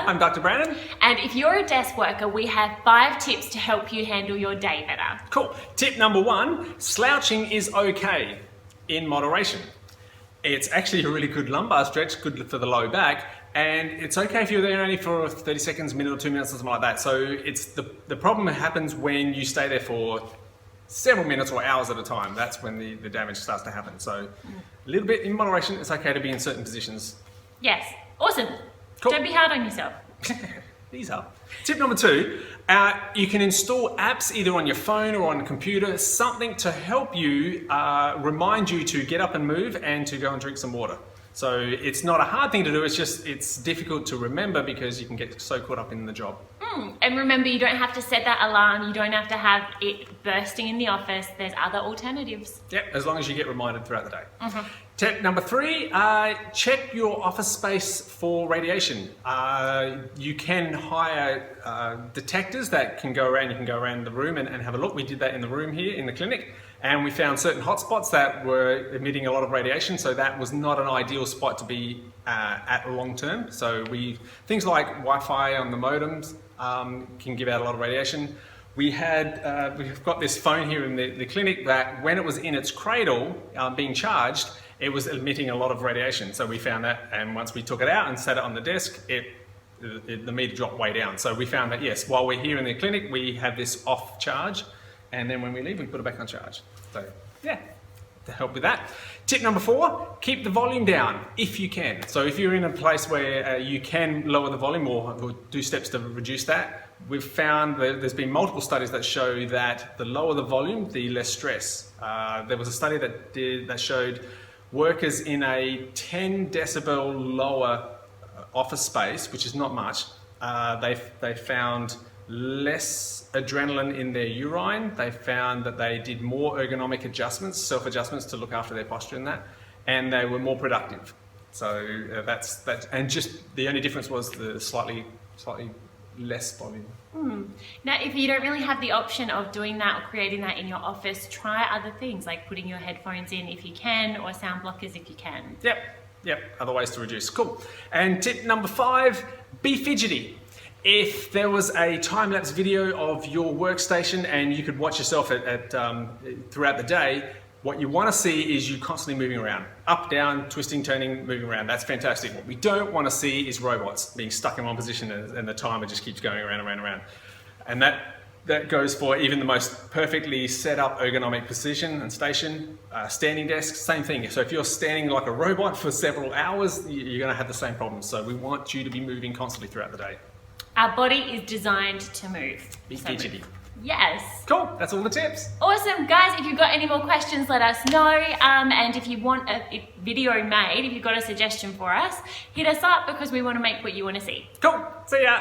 I'm Dr. Brandon. And if you're a desk worker, we have 5 tips to help you handle your day better. Cool. Tip number 1, slouching is okay in moderation. It's actually a really good lumbar stretch, good for the low back, and it's okay if you're there only for 30 seconds, minute or 2 minutes or something like that. So it's the problem happens when you stay there for several minutes or hours at a time. That's when the damage starts to happen. So a little bit in moderation, it's okay to be in certain positions. Yes, awesome. Cool. Don't be hard on yourself. These are. Tip number 2, you can install apps either on your phone or on a computer, something to help you, remind you to get up and move and to go and drink some water. So it's not a hard thing to do, it's difficult to remember because you can get so caught up in the job. And remember, you don't have to set that alarm, you don't have to have it bursting in the office, there's other alternatives. Yep, as long as you get reminded throughout the day. Tip number 3, check your office space for radiation. You can hire detectors that can go around, you can go around the room and have a look. We did that in the room here in the clinic, and we found certain hotspots that were emitting a lot of radiation, so that was not an ideal spot to be at long term. So things like Wi-Fi on the modems can give out a lot of radiation. We've got this phone here in the clinic that when it was in its cradle being charged, it was emitting a lot of radiation. So we found that, and once we took it out and set it on the desk, the meter dropped way down. So we found that yes, while we're here in the clinic, we have this off charge, and then when we leave, we put it back on charge. So yeah, to help with that. Tip number 4, keep the volume down if you can. So if you're in a place where you can lower the volume or do steps to reduce that, we've found that there's been multiple studies that show that the lower the volume, the less stress. There was a study that showed workers in a 10 decibel lower office space, which is not much, they found less adrenaline in their urine. They found that they did more ergonomic adjustments, self-adjustments to look after their posture and that, and they were more productive. So that's and just the only difference was the slightly less volume. Now, if you don't really have the option of doing that or creating that in your office, try other things like putting your headphones in if you can, or sound blockers if you can. Yep, other ways to reduce. Cool. And tip number 5, be fidgety. If there was a time-lapse video of your workstation and you could watch yourself throughout the day, what you want to see is you constantly moving around. Up, down, twisting, turning, moving around. That's fantastic. What we don't want to see is robots being stuck in one position and the timer just keeps going around and around and around. And that goes for even the most perfectly set up ergonomic position and station. Standing desk, same thing. So if you're standing like a robot for several hours, you're going to have the same problem. So we want you to be moving constantly throughout the day. Our body is designed to move. Be fidgety. Yes. Cool, that's all the tips. Awesome, guys. If you've got any more questions, let us know. And if you want a video made, if you've got a suggestion for us, hit us up because we want to make what you want to see. Cool, see ya.